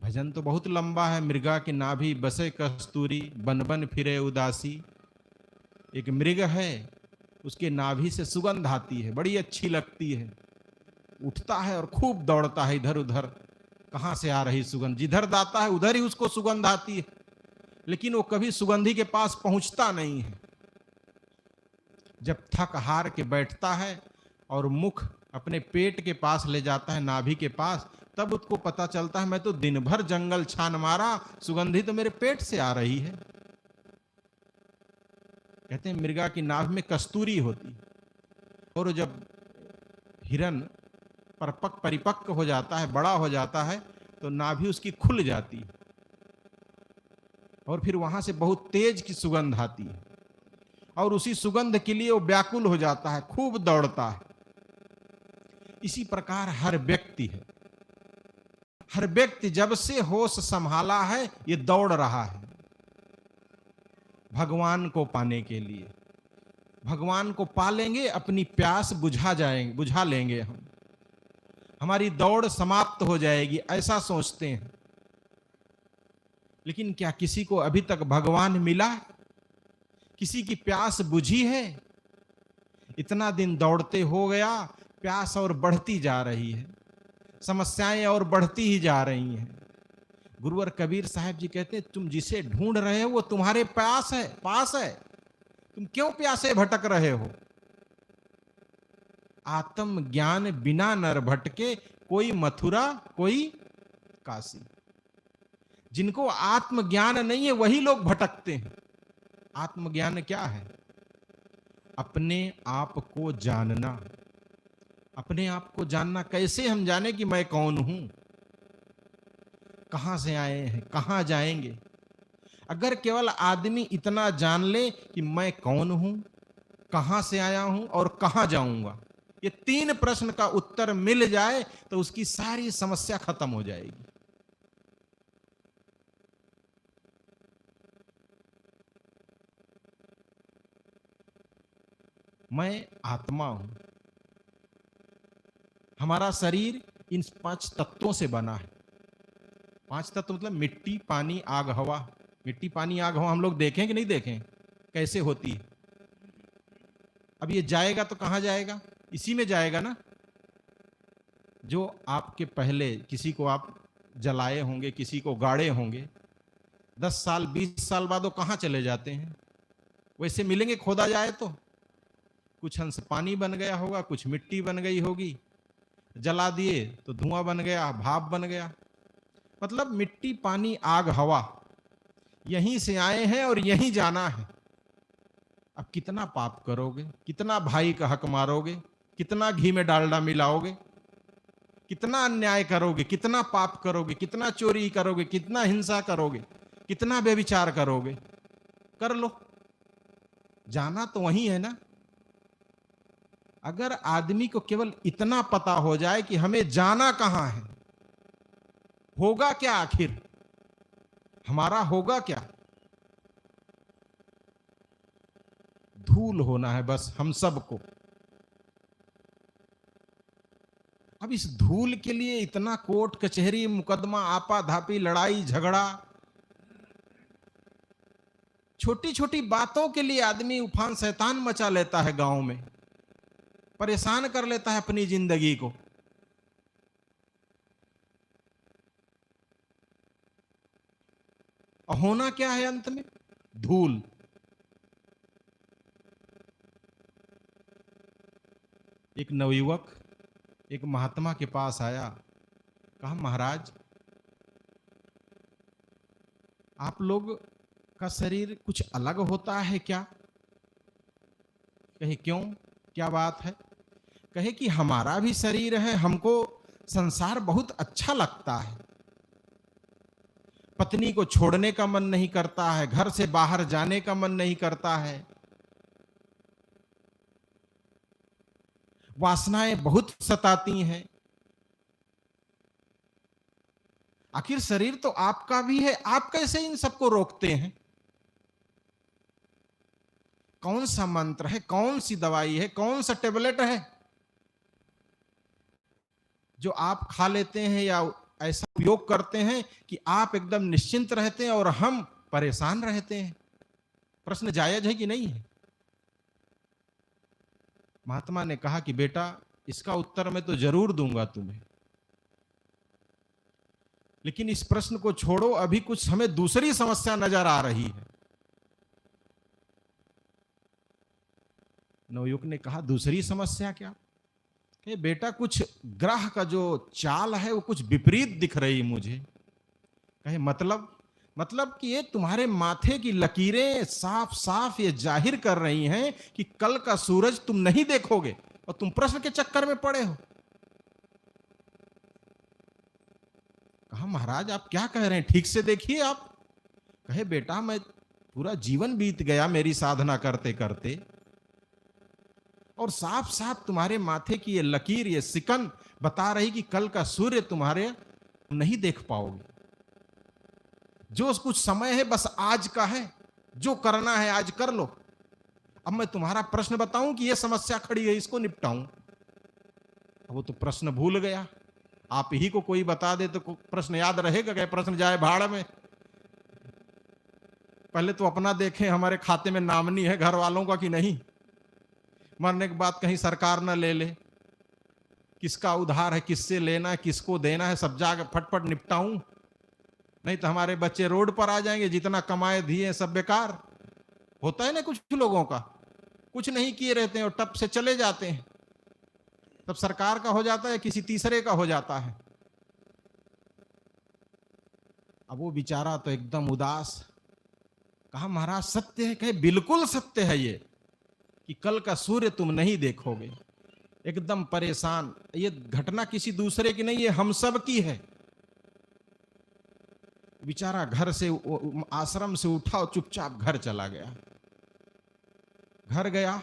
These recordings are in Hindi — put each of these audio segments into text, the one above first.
भजन तो बहुत लंबा है। मृगा की नाभि बसे कस्तूरी, बन बन फिरे उदासी। एक मृग है, उसके नाभि से सुगंध आती है, बड़ी अच्छी लगती है। उठता है और खूब दौड़ता है इधर उधर, कहां से आ रही सुगंध, जिधर जाता है उधर ही उसको सुगंध आती है, लेकिन वो कभी सुगंधी के पास पहुंचता नहीं है। जब थक हार के बैठता है और मुख अपने पेट के पास ले जाता है, नाभि के पास, तब उसको पता चलता है मैं तो दिन भर जंगल छान मारा, सुगंधी तो मेरे पेट से आ रही है। कहते हैं मृगा की नाभ में कस्तूरी होती, और जब हिरन परिपक्व हो जाता है, बड़ा हो जाता है, तो नाभि उसकी खुल जाती है और फिर वहां से बहुत तेज की सुगंध आती है, और उसी सुगंध के लिए वो व्याकुल हो जाता है, खूब दौड़ता है। इसी प्रकार हर व्यक्ति है, हर व्यक्ति जब से होश संभाला है ये दौड़ रहा है भगवान को पाने के लिए। भगवान को पा लेंगे, अपनी प्यास बुझा लेंगे, हम हमारी दौड़ समाप्त हो जाएगी, ऐसा सोचते हैं। लेकिन क्या किसी को अभी तक भगवान मिला? किसी की प्यास बुझी है? इतना दिन दौड़ते हो गया, प्यास और बढ़ती जा रही है, समस्याएं और बढ़ती ही जा रही हैं। गुरुवर कबीर साहब जी कहते हैं तुम जिसे ढूंढ रहे हो वो तुम्हारे पास है, तुम क्यों प्यासे भटक रहे हो? आत्म ज्ञान बिना नर भटके, कोई मथुरा कोई काशी। जिनको आत्मज्ञान नहीं है वही लोग भटकते हैं। आत्मज्ञान क्या है? अपने आप को जानना। अपने आप को जानना, कैसे हम जाने कि मैं कौन हूं, कहां से आए हैं, कहां जाएंगे। अगर केवल आदमी इतना जान ले कि मैं कौन हूं, कहां से आया हूं और कहां जाऊंगा, ये 3 प्रश्न का उत्तर मिल जाए तो उसकी सारी समस्या खत्म हो जाएगी। मैं आत्मा हूं। हमारा शरीर इन 5 तत्वों से बना है। 5 तत्व मतलब मिट्टी, पानी, आग, हवा। मिट्टी, पानी, आग, हवा हम लोग देखें कि नहीं देखें कैसे होती है? अब ये जाएगा तो कहां जाएगा? इसी में जाएगा ना। जो आपके पहले किसी को आप जलाए होंगे, किसी को गाड़े होंगे, 10 साल 20 साल बाद वो कहां चले जाते हैं? वैसे मिलेंगे खोदा जाए तो। कुछ अंश पानी बन गया होगा, कुछ मिट्टी बन गई होगी, जला दिए तो धुआं बन गया, भाप बन गया। मतलब मिट्टी, पानी, आग, हवा, यहीं से आए हैं और यहीं जाना है। अब कितना पाप करोगे, कितना भाई का हक मारोगे, कितना घी में डालडा मिलाओगे, कितना अन्याय करोगे, कितना पाप करोगे, कितना चोरी करोगे, कितना हिंसा करोगे, कितना व्यभिचार करोगे? कर लो, जाना तो वही है ना। अगर आदमी को केवल इतना पता हो जाए कि हमें जाना कहां है, होगा क्या आखिर, हमारा होगा क्या? धूल होना है बस हम सबको। अब इस धूल के लिए इतना कोर्ट कचहरी, मुकदमा, आपाधापी, लड़ाई झगड़ा, छोटी छोटी बातों के लिए आदमी उफान शैतान मचा लेता है, गांव में परेशान कर लेता है अपनी जिंदगी को। होना क्या है अंत में? धूल। एक नवयुवक एक महात्मा के पास आया, कहा महाराज आप लोग का शरीर कुछ अलग होता है क्या? कहे क्यों, क्या बात है? कहे कि हमारा भी शरीर है, हमको संसार बहुत अच्छा लगता है, पत्नी को छोड़ने का मन नहीं करता है, घर से बाहर जाने का मन नहीं करता है, वासनाएं बहुत सताती हैं। आखिर शरीर तो आपका भी है, आप कैसे इन सबको रोकते हैं? कौन सा मंत्र है, कौन सी दवाई है, कौन सा टेबलेट है जो आप खा लेते हैं या ऐसा उपयोग करते हैं कि आप एकदम निश्चिंत रहते हैं और हम परेशान रहते हैं। प्रश्न जायज है कि नहीं है? महात्मा ने कहा कि बेटा, इसका उत्तर मैं तो जरूर दूंगा तुम्हें, लेकिन इस प्रश्न को छोड़ो, अभी कुछ हमें दूसरी समस्या नजर आ रही है। नवयुवक ने कहा, दूसरी समस्या क्या? कि बेटा, कुछ ग्रह का जो चाल है वो कुछ विपरीत दिख रही मुझे। कहे मतलब कि ये तुम्हारे माथे की लकीरें साफ साफ ये जाहिर कर रही हैं कि कल का सूरज तुम नहीं देखोगे और तुम प्रश्न के चक्कर में पड़े हो। कहा, महाराज आप क्या कह रहे हैं, ठीक से देखिए आप। कहे, बेटा, मैं पूरा जीवन बीत गया मेरी साधना करते करते, और साफ साफ तुम्हारे माथे की ये लकीर, ये सिकन बता रही कि कल का सूर्य तुम्हारे नहीं देख पाओगे। जो कुछ समय है बस आज का है, जो करना है आज कर लो। अब मैं तुम्हारा प्रश्न बताऊं कि ये समस्या खड़ी है, इसको निपटाऊं? वो तो प्रश्न भूल गया। आप ही को कोई बता दे तो प्रश्न याद रहेगा क्या? प्रश्न जाए भाड़ में। पहले तो अपना देखें, हमारे खाते में नामनी है घर वालों का कि नहीं। मरने के बाद कहीं सरकार न ले ले, किसका उधार है, किससे लेना है, किसको देना है, सब जाकर फटफट निपटाऊं, नहीं तो हमारे बच्चे रोड पर आ जाएंगे, जितना कमाए दिए सब बेकार। होता है ना कुछ लोगों का, कुछ नहीं किए रहते हैं और टप से चले जाते हैं, तब सरकार का हो जाता है, किसी तीसरे का हो जाता है। अब वो बेचारा तो एकदम उदास। कहा, महाराज सत्य है? कहे, बिल्कुल सत्य है ये कि कल का सूर्य तुम नहीं देखोगे। एकदम परेशान। ये घटना किसी दूसरे की नहीं, ये हम सब की है। बेचारा घर से, आश्रम से उठा और चुपचाप घर चला गया। घर गया,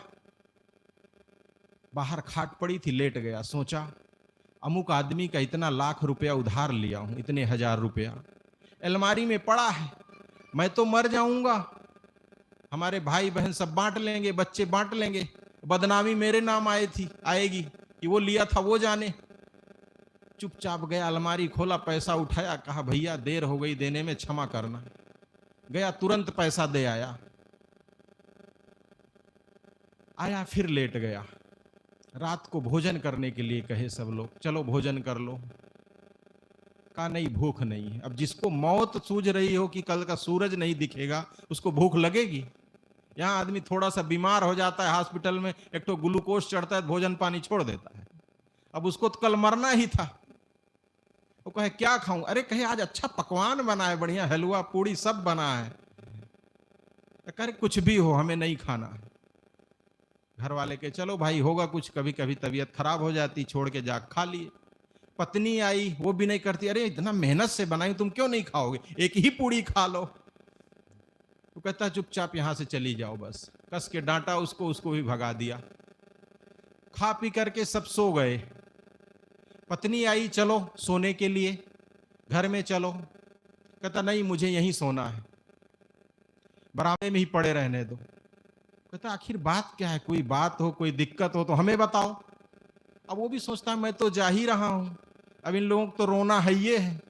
बाहर खाट पड़ी थी, लेट गया। सोचा, अमुक आदमी का इतना लाख रुपया उधार लिया हूं, इतने हजार रुपया अलमारी में पड़ा है, मैं तो मर जाऊंगा, हमारे भाई बहन सब बांट लेंगे, बच्चे बांट लेंगे, बदनामी मेरे नाम आएगी कि वो लिया था वो जाने। चुपचाप गया, अलमारी खोला, पैसा उठाया, कहा भैया देर हो गई देने में, क्षमा करना। गया, तुरंत पैसा दे आया। फिर लेट गया। रात को भोजन करने के लिए कहे सब लोग, चलो भोजन कर लो। कहा, नहीं भूख नहीं है। अब जिसको मौत सूझ रही हो कि कल का सूरज नहीं दिखेगा, उसको भूख लगेगी? यहाँ आदमी थोड़ा सा बीमार हो जाता है हॉस्पिटल में, एक तो ग्लूकोज चढ़ता है, भोजन पानी छोड़ देता है। अब उसको तो कल मरना ही था। वो कहे, क्या खाऊं? अरे कहे, आज अच्छा पकवान बना है, बढ़िया हलवा पूड़ी सब बना है। कहे, कुछ भी हो, हमें नहीं खाना है। घर वाले के, चलो भाई होगा कुछ, कभी कभी तबीयत खराब हो जाती, छोड़ के जा खा लिए। पत्नी आई, वो भी नहीं करती, अरे इतना मेहनत से बनाई, तुम क्यों नहीं खाओगे, एक ही पूड़ी खा लो। तो कहता, चुपचाप यहां से चली जाओ। बस कस के डांटा उसको भी भगा दिया। खा पी करके सब सो गए। पत्नी आई, चलो सोने के लिए, घर में चलो। कहता, नहीं मुझे यहीं सोना है, बरामदे में ही पड़े रहने दो। कहता, आखिर बात क्या है, कोई बात हो, कोई दिक्कत हो तो हमें बताओ। अब वो भी सोचता है, मैं तो जा ही रहा हूं, अब इन लोगों को तो रोना है ये है,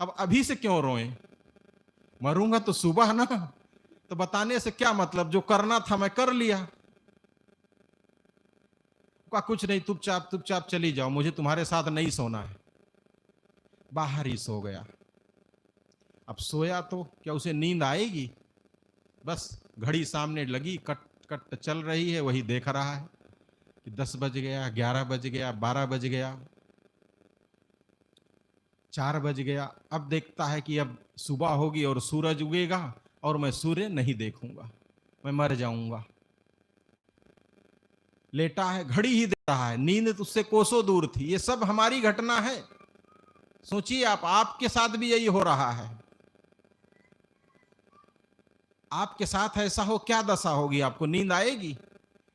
अब अभी से क्यों रोएं, मरूंगा तो सुबह ना, तो बताने से क्या मतलब, जो करना था मैं कर लिया। का कुछ नहीं, चुपचाप चली जाओ, मुझे तुम्हारे साथ नहीं सोना है। बाहर ही सो गया। अब सोया तो क्या उसे नींद आएगी? बस घड़ी सामने लगी, कट कट चल रही है, वही देख रहा है कि 10 बज गया, 11 बज गया, 12 बज गया, 4 बज गया। अब देखता है कि अब सुबह होगी और सूरज उगेगा और मैं सूर्य नहीं देखूंगा, मैं मर जाऊंगा। लेटा है, घड़ी ही देख रहा है, नींद तो उससे कोसों दूर थी। ये सब हमारी घटना है। सोचिए आप, आपके साथ भी यही हो रहा है। आपके साथ ऐसा हो, क्या दशा होगी? आपको नींद आएगी?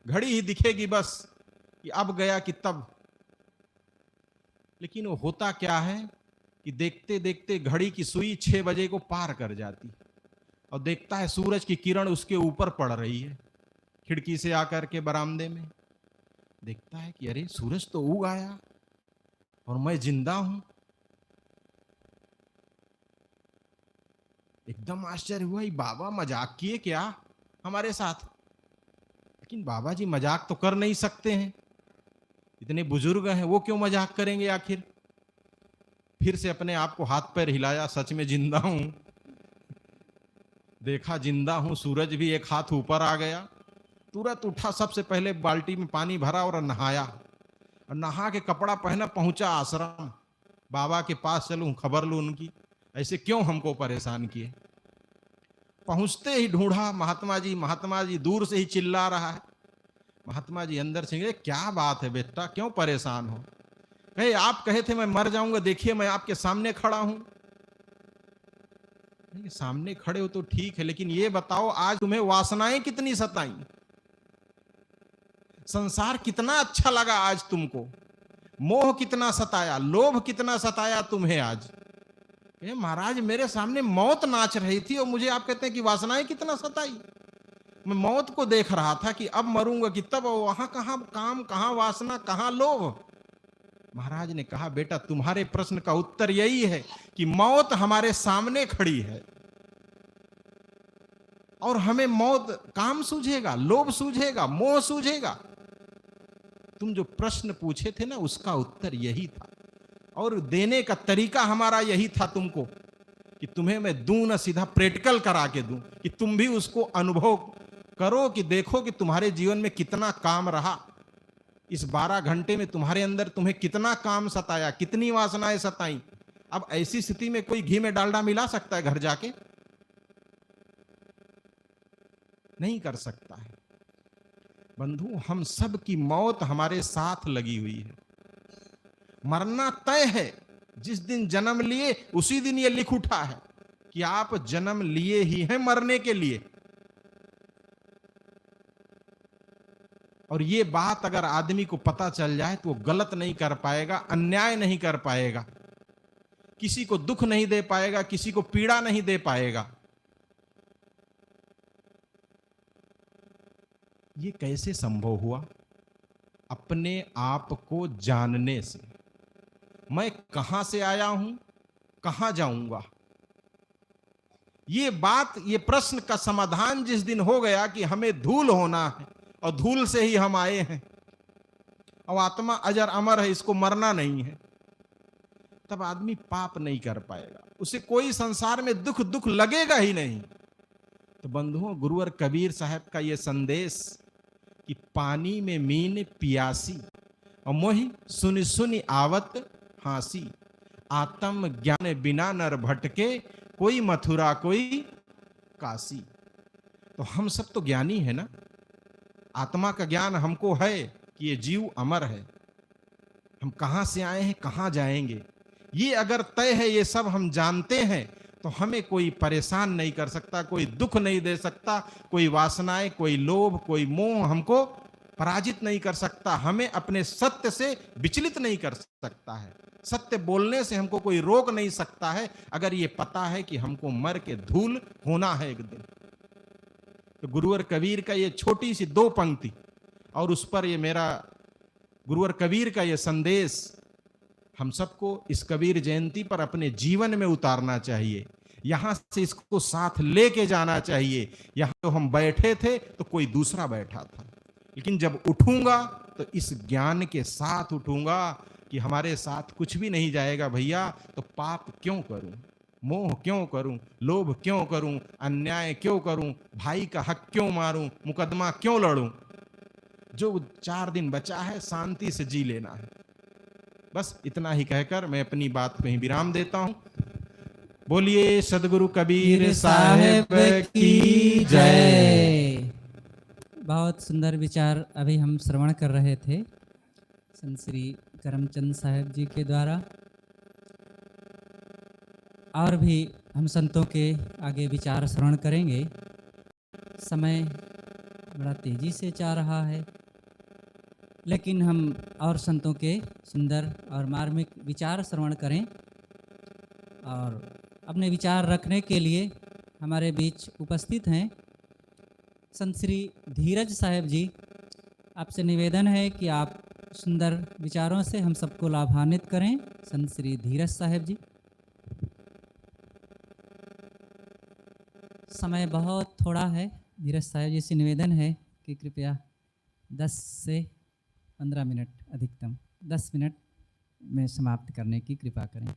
घड़ी ही दिखेगी बस कि अब गया कि तब। लेकिन वो होता क्या है कि देखते देखते घड़ी की सुई 6 बजे को पार कर जाती और देखता है सूरज की किरण उसके ऊपर पड़ रही है। खिड़की से आकर के बरामदे में देखता है कि अरे सूरज तो उग आया और मैं जिंदा हूं। एकदम आश्चर्य हुआ, ये बाबा मजाक किए क्या हमारे साथ? लेकिन बाबा जी मजाक तो कर नहीं सकते हैं, इतने बुजुर्ग हैं, वो क्यों मजाक करेंगे आखिर? फिर से अपने आप को हाथ पैर हिलाया, सच में जिंदा हूं। देखा जिंदा हूं, सूरज भी एक हाथ ऊपर आ गया। तुरंत उठा, सबसे पहले बाल्टी में पानी भरा और नहाया, और नहा के कपड़ा पहना, पहुंचा आश्रम। बाबा के पास चलूं, खबर लूं उनकी, ऐसे क्यों हमको परेशान किए। पहुंचते ही ढूंढा, महात्मा जी दूर से ही चिल्ला रहा है। महात्मा जी अंदर से, क्या बात है बेटा, क्यों परेशान हो? कहे आप कहे थे मैं मर जाऊंगा, देखिए मैं आपके सामने खड़ा हूं। सामने खड़े हो तो ठीक है, लेकिन ये बताओ आज तुम्हें वासनाएं कितनी सताई, संसार कितना अच्छा लगा आज तुमको, मोह कितना सताया, लोभ कितना सताया तुम्हें आज। महाराज मेरे सामने मौत नाच रही थी और मुझे आप कहते हैं कि वासनाएं कितना सताई। मैं मौत को देख रहा था कि अब मरूंगा कि तब, वहां कहां काम, कहां वासना, कहां लोभ। महाराज ने कहा बेटा तुम्हारे प्रश्न का उत्तर यही है कि मौत हमारे सामने खड़ी है और हमें मौत, काम सूझेगा, लोभ सूझेगा, मोह सूझेगा। तुम जो प्रश्न पूछे थे ना, उसका उत्तर यही था और देने का तरीका हमारा यही था तुमको, कि तुम्हें मैं दूं ना, सीधा प्रैक्टिकल करा के दूं, कि तुम भी उसको अनुभव करो, कि देखो कि तुम्हारे जीवन में कितना काम रहा। इस 12 घंटे में तुम्हारे अंदर तुम्हें कितना काम सताया, कितनी वासनाएं सताई। अब ऐसी स्थिति में कोई घी में डालडा मिला सकता है घर जाके? नहीं कर सकता है। बंधु, हम सब की मौत हमारे साथ लगी हुई है, मरना तय है। जिस दिन जन्म लिए उसी दिन ये लिख उठा है कि आप जन्म लिए ही हैं मरने के लिए। और ये बात अगर आदमी को पता चल जाए तो वो गलत नहीं कर पाएगा, अन्याय नहीं कर पाएगा, किसी को दुख नहीं दे पाएगा, किसी को पीड़ा नहीं दे पाएगा। ये कैसे संभव हुआ? अपने आप को जानने से। मैं कहां से आया हूं, कहां जाऊंगा, ये बात, ये प्रश्न का समाधान जिस दिन हो गया कि हमें धूल होना है और धूल से ही हम आए हैं और आत्मा अजर अमर है, इसको मरना नहीं है, तब आदमी पाप नहीं कर पाएगा, उसे कोई संसार में दुख लगेगा ही नहीं। तो बंधुओं, गुरुवर कबीर साहब का यह संदेश कि पानी में मीन पियासी और मोहि सुनि सुनि आवत हासी, आत्म ज्ञान बिना नर भटके, कोई मथुरा कोई काशी। तो हम सब तो ज्ञानी है ना, आत्मा का ज्ञान हमको है कि ये जीव अमर है, हम कहां से आए हैं, कहां जाएंगे, ये अगर तय है, ये सब हम जानते हैं, तो हमें कोई परेशान नहीं कर सकता, कोई दुख नहीं दे सकता, कोई वासनाएं, कोई लोभ, कोई मोह हमको पराजित नहीं कर सकता, हमें अपने सत्य से विचलित नहीं कर सकता है, सत्य बोलने से हमको कोई रोक नहीं सकता है, अगर ये पता है कि हमको मर के धूल होना है एक दिन। तो गुरुवर कबीर का ये छोटी सी 2 पंक्ति और उस पर ये मेरा गुरुवर कबीर का ये संदेश हम सबको इस कबीर जयंती पर अपने जीवन में उतारना चाहिए, यहां से इसको साथ लेके जाना चाहिए। यहां तो हम बैठे थे तो कोई दूसरा बैठा था, लेकिन जब उठूंगा तो इस ज्ञान के साथ उठूंगा कि हमारे साथ कुछ भी नहीं जाएगा भैया, तो पाप क्यों करूं, मोह क्यों करूं, लोभ क्यों करूं, अन्याय क्यों करूं, भाई का हक क्यों मारूं, मुकदमा क्यों लड़ूं। जो 4 दिन बचा है शांति से जी लेना है। बस इतना ही कहकर मैं अपनी बात को ही विराम देता हूं। बोलिए सदगुरु कबीर साहेब की जय। बहुत सुंदर विचार अभी हम श्रवण कर रहे थे संत श्री करमचंद साहेब जी के द्वारा, और भी हम संतों के आगे विचार श्रवण करेंगे। समय बड़ा तेजी से जा रहा है, लेकिन हम और संतों के सुंदर और मार्मिक विचार श्रवण करें। और अपने विचार रखने के लिए हमारे बीच उपस्थित हैं संत श्री धीरज साहेब जी। आपसे निवेदन है कि आप सुंदर विचारों से हम सबको लाभान्वित करें। संत श्री धीरज साहेब जी। समय बहुत थोड़ा है। धीरज साहब जी से निवेदन है कि कृपया 10 से 15 मिनट, अधिकतम 10 मिनट में समाप्त करने की कृपा करें।